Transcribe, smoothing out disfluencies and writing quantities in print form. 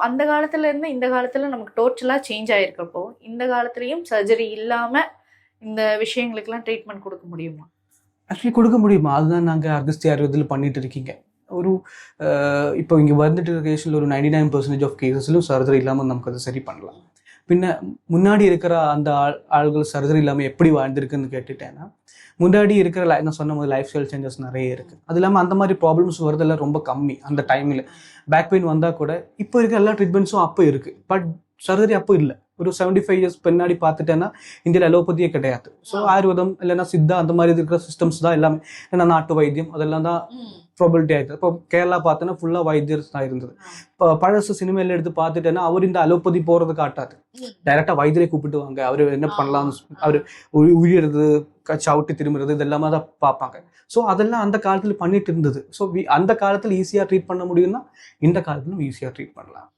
அந்த காலத்துல இருந்து இந்த காலத்துல நமக்கு டோட்டலா சேஞ்ச் ஆயிருக்கப்போ இந்த காலத்துலயும் சர்ஜரி இல்லாம இந்த விஷயங்களுக்கெல்லாம் ட்ரீட்மெண்ட் கொடுக்க முடியுமா? ஆக்சுவலி கொடுக்க முடியுமா? அதுதான் நாங்கள் அகஸ்திய ஆயுர்வேதில் பண்ணிட்டு இருக்கீங்க. ஒரு இப்போ இங்கே வந்துட்டு இருக்க கேஸில் ஒரு 99% ஆஃப் கேசஸ்லும் சர்ஜரி இல்லாமல் நமக்கு அதை சரி பண்ணலாம். பின்ன முன்னாடி இருக்கிற அந்த ஆள்கள் சர்ஜரி இல்லாமல் எப்படி வாழ்ந்திருக்குன்னு கேட்டுட்டேன்னா, முன்னாடி இருக்கிற நான் சொன்ன மாதிரி லைஃப் ஸ்டைல் சேஞ்சஸ் நிறைய இருக்குது. அது இல்லாமல் அந்த மாதிரி ப்ராப்ளம்ஸ் வரதெல்லாம் ரொம்ப கம்மி. அந்த டைமில் பேக் பெயின் வந்தால் கூட இப்போ இருக்க எல்லா ட்ரீட்மெண்ட்ஸும் அப்போ இருக்குது. பட் சர்ஜரி அப்போ இல்லை. ஒரு 75 இயர்ஸ் பின்னாடி பார்த்துட்டேன்னா இந்தியாவில் அலோபதியே கிடையாது. ஸோ ஆயுர்வேதம் இல்லைன்னா சித்தா அந்த மாதிரி இருக்கிற சிஸ்டம்ஸ் தான் எல்லாமே. ஏன்னா நாட்டு வைத்தியம் அதெல்லாம் தான் ப்ராபபிலிட்டி ஆயிடுது. இப்போ கேரளா பார்த்தோன்னா ஃபுல்லாக வைத்தியர்ஸ் தான் இருந்தது. இப்போ பழசு சினிமாவில் எடுத்து பார்த்துட்டேன்னா அவர் இந்த அலோபதி போகிறது காட்டாது. டைரெக்டாக வைத்தியரை கூப்பிட்டு வாங்க, அவர் என்ன பண்ணலாம்னு அவர் உயிரிறது சவுட்டி திரும்புறது இதெல்லாமே தான் பார்ப்பாங்க. ஸோ அதெல்லாம் அந்த காலத்தில் பண்ணிட்டு இருந்தது. ஸோ அந்த காலத்தில் ஈஸியாக ட்ரீட் பண்ண முடியும்னா இந்த காலத்திலும் ஈஸியாக ட்ரீட் பண்ணலாம்.